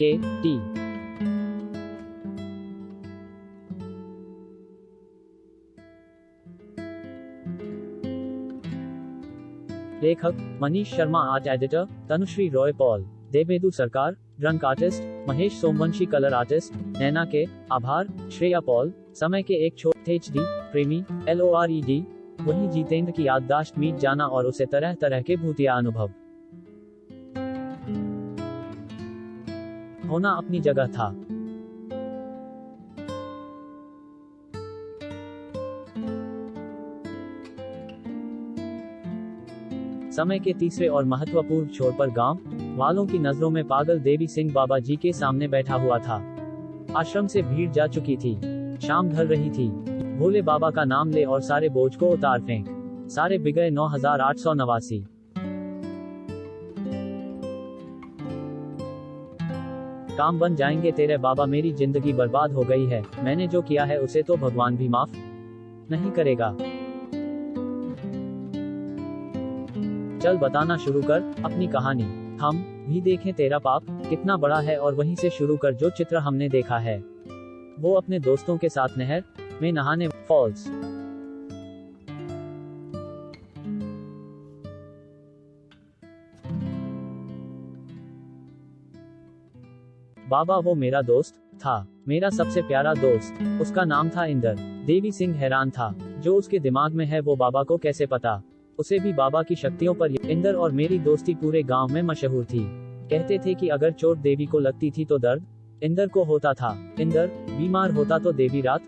के टी। लेखक Manish Sharma, art editor Tanushree Roy Paul, Devedu Sarkar ड्रंक artist, Mahesh Somvanshi colour artist, Naina के आभार, श्रेया पॉल, समय के एक छोटे HD, प्रेमी LORED, वही जितेंद्र की याददाश्त मीट जाना और उसे तरह तरह के भूतिया अनुभव होना अपनी जगह था। समय के तीसरे और महत्वपूर्ण छोर पर गांव वालों की नजरों में पागल देवी सिंह बाबा जी के सामने बैठा हुआ था। आश्रम से भीड़ जा चुकी थी, शाम ढल रही थी। भोले बाबा का नाम ले और सारे बोझ को उतार फेंक। सारे बिगड़े 9889। काम बन जाएंगे तेरे बाबा, मेरी जिंदगी बर्बाद हो गई है। मैंने जो किया है उसे तो भगवान भी माफ नहीं करेगा। चल बताना शुरू कर अपनी कहानी, हम भी देखें तेरा पाप कितना बड़ा है और वहीं से शुरू कर जो चित्र हमने देखा है। वो अपने दोस्तों के साथ नहर में नहाने फॉल्स। बाबा वो मेरा दोस्त था, मेरा सबसे प्यारा दोस्त। उसका नाम था इंदर। देवी सिंह हैरान था, जो उसके दिमाग में है वो बाबा को कैसे पता। उसे भी बाबा की शक्तियों पर। इंदर और मेरी दोस्ती पूरे गांव में मशहूर थी। कहते थे कि अगर चोट देवी को लगती थी तो दर्द इंदर को होता था। इंदर बीमार होता तो देवी रात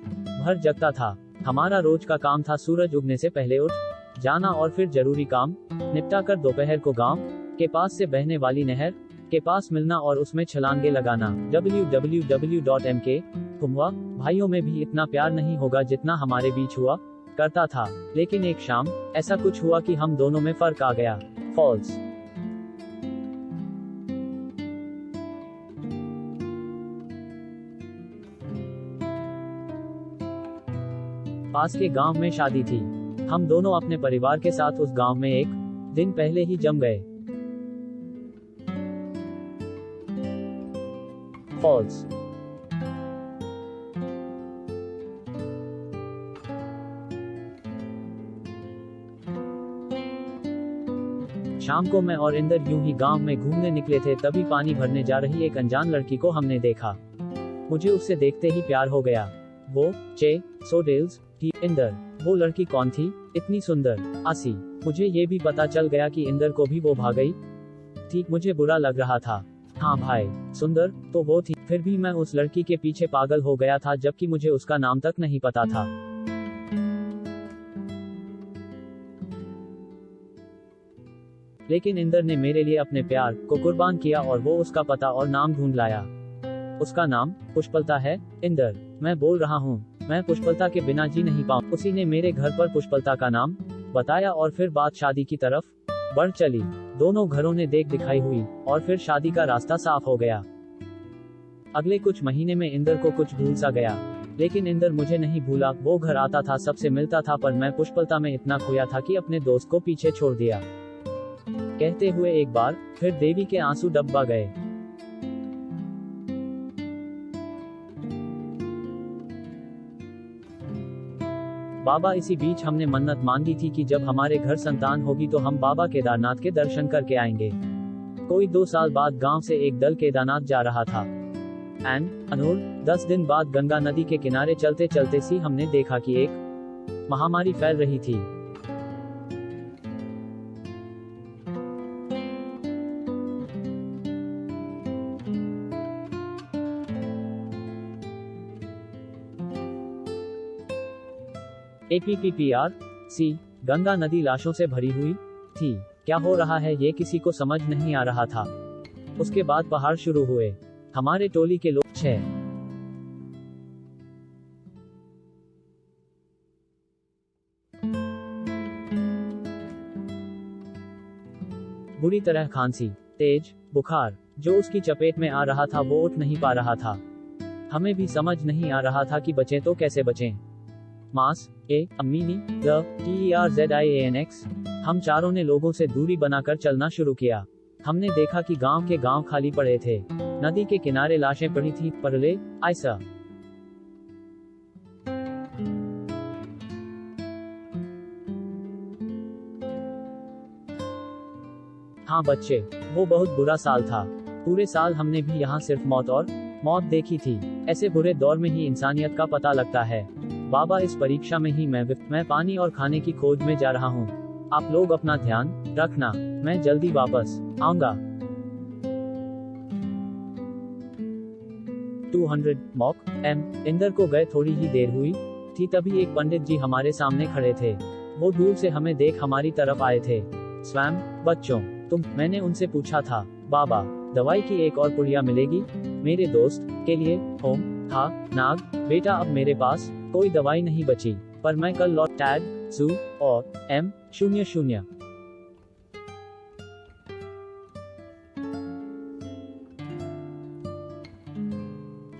भर जगता था। हमारा रोज का काम था सूरज उगने से पहले उठ जाना और फिर जरूरी काम निपटा कर दोपहर को गांव के पास से बहने वाली नहर के पास मिलना और उसमें छलांगे लगाना। www.mk हुआ भाइयों में भी इतना प्यार नहीं होगा जितना हमारे बीच हुआ करता था। लेकिन एक शाम ऐसा कुछ हुआ कि हम दोनों में फर्क आ गया। फॉल्स पास के गांव में शादी थी। हम दोनों अपने परिवार के साथ उस गांव में एक दिन पहले ही जम गए। फॉल्स शाम को मैं और इंदर यूं ही गांव में घूमने निकले थे, तभी पानी भरने जा रही एक अनजान लड़की को हमने देखा। मुझे उससे देखते ही प्यार हो गया। वो सोडेल्स थी। इंदर, वो लड़की कौन थी इतनी सुंदर आसी। मुझे ये भी पता चल गया कि इंदर को भी वो भाग गई थी। मुझे बुरा लग रहा था। हाँ भाई, सुंदर तो वो थी, फिर भी मैं उस लड़की के पीछे पागल हो गया था, जबकि मुझे उसका नाम तक नहीं पता था। लेकिन इंदर ने मेरे लिए अपने प्यार को कुर्बान किया और वो उसका पता और नाम ढूंढ लाया। उसका नाम पुष्पलता है। इंदर, मैं बोल रहा हूँ, मैं पुष्पलता के बिना जी नहीं पाऊँ। उसी ने मेरे घर पर पुष्पलता का नाम बताया और फिर बात शादी की तरफ बढ़ चली। दोनों घरों ने देख दिखाई हुई और फिर शादी का रास्ता साफ हो गया। अगले कुछ महीने में इंदर को कुछ भूल सा गया, लेकिन इंदर मुझे नहीं भूला। वो घर आता था, सबसे मिलता था, पर मैं पुष्पलता में इतना खोया था कि अपने दोस्त को पीछे छोड़ दिया। कहते हुए एक बार फिर देवी के आंसू डब्बा गए। बाबा, इसी बीच हमने मन्नत मांगी थी कि जब हमारे घर संतान होगी तो हम बाबा केदारनाथ के दर्शन करके आएंगे। कोई 2 साल बाद गांव से एक दल केदारनाथ जा रहा था। अनूर 10 दिन बाद गंगा नदी के किनारे चलते चलते सी हमने देखा कि एक महामारी फैल रही थी। APPRC गंगा नदी लाशों से भरी हुई थी। क्या हो रहा है ये किसी को समझ नहीं आ रहा था। उसके बाद पहाड़ शुरू हुए। हमारे टोली के लोग 6 बुरी तरह खांसी, तेज बुखार जो उसकी चपेट में आ रहा था, वो उठ नहीं पा रहा था। हमें भी समझ नहीं आ रहा था कि बचें तो कैसे बचें। मास अमीनी TERZIANX हम चारों ने लोगों से दूरी बनाकर चलना शुरू किया। हमने देखा कि गांव के गांव खाली पड़े थे। नदी के किनारे लाशें पड़ी थी, परले, ऐसा। हाँ बच्चे, वो बहुत बुरा साल था। पूरे साल हमने भी यहाँ सिर्फ मौत और मौत देखी थी। ऐसे बुरे दौर में ही इंसानियत का पता लगता है। बाबा, इस परीक्षा में ही मैं पानी और खाने की खोज में जा रहा हूँ। आप लोग अपना ध्यान रखना, मैं जल्दी वापस आऊंगा। 200 मॉक एम। इंदर को गए थोड़ी ही देर हुई थी, तभी एक पंडित जी हमारे सामने खड़े थे। वो दूर से हमें देख हमारी तरफ आए थे। स्वयं, बच्चों, मैंने उनसे पूछा था, बाबा, दवाई की एक और पुड़िया मिलेगी? मेरे दोस्त के लिए। होम था नाग, बेटा, अब मेरे पास कोई दवाई नहीं बची, पर मैं कल लौट टैग सू और M00।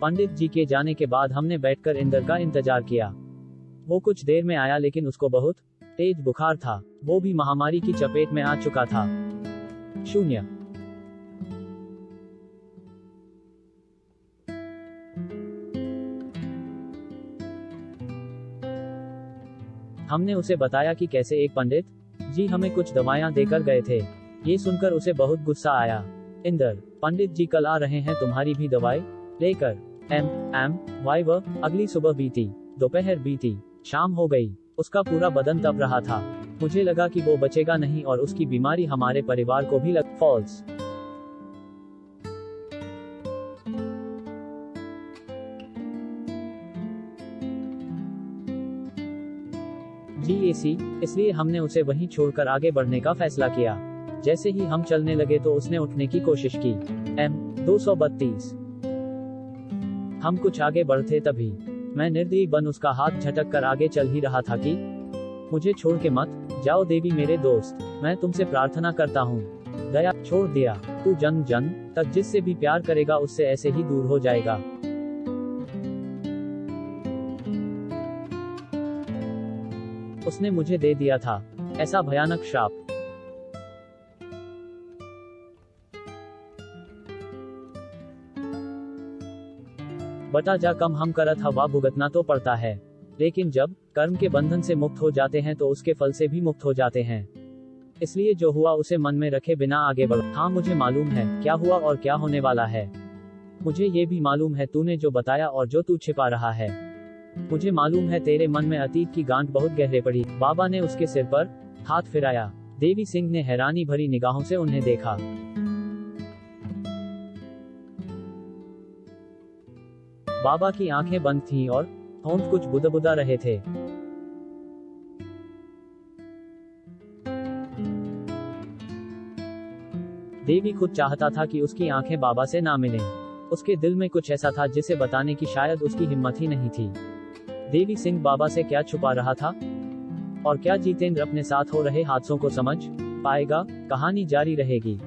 पंडित जी के जाने के बाद हमने बैठकर इंदर का इंतजार किया। वो कुछ देर में आया, लेकिन उसको बहुत तेज बुखार था। वो भी महामारी की चपेट में आ चुका था। 0। हमने उसे बताया कि कैसे एक पंडित जी हमें कुछ दवाइयां देकर गए थे। ये सुनकर उसे बहुत गुस्सा आया। इंदर, पंडित जी कल आ रहे हैं तुम्हारी भी दवाई लेकर। वाई। अगली सुबह बीती, दोपहर बीती, शाम हो गई। उसका पूरा बदन तप रहा था। मुझे लगा कि वो बचेगा नहीं और उसकी बीमारी हमारे परिवार को भी लग। फॉल्स। GAC, इसलिए हमने उसे वहीं छोड़कर आगे बढ़ने का फैसला किया। जैसे ही हम चलने लगे तो उसने उठने की कोशिश की। M232। हम कुछ आगे बढ़ते तभी मैं निर्दयी बन उसका हाथ झटक कर आगे चल ही रहा था कि, मुझे छोड़ के मत जाओ देवी मेरे दोस्त, मैं तुमसे प्रार्थना करता हूँ, दया छोड़ दिया। तू जन्म जन्म तक जिससे भी प्यार करेगा उससे ऐसे ही दूर हो जाएगा। उसने मुझे दे दिया था ऐसा भयानक श्राप। बटा जा कम हम करत हवा भुगतना तो पड़ता है, लेकिन जब कर्म के बंधन से मुक्त हो जाते हैं तो उसके फल से भी मुक्त हो जाते हैं। इसलिए जो हुआ उसे मन में रखे बिना आगे बढ़ो। हाँ, मुझे मालूम है क्या हुआ और क्या होने वाला है। मुझे ये भी मालूम है तूने जो बताया और जो तू छिपा रहा है। मुझे मालूम है तेरे मन में अतीत की गांठ बहुत गहरे पड़ी। बाबा ने उसके सिर पर हाथ फिराया। देवी सिंह ने हैरानी भरी निगाहों से उन्हें देखा। बाबा की आंखें बंद थीं और होंठ कुछ बुदबुदा रहे थे। देवी खुद चाहता था कि उसकी आंखें बाबा से ना मिलें। उसके दिल में कुछ ऐसा था जिसे बताने की शायद उसकी हिम्मत ही नहीं थी। देवी सिंह बाबा से क्या छुपा रहा था और क्या जितेंद्र अपने साथ हो रहे हादसों को समझ पाएगा? कहानी जारी रहेगी।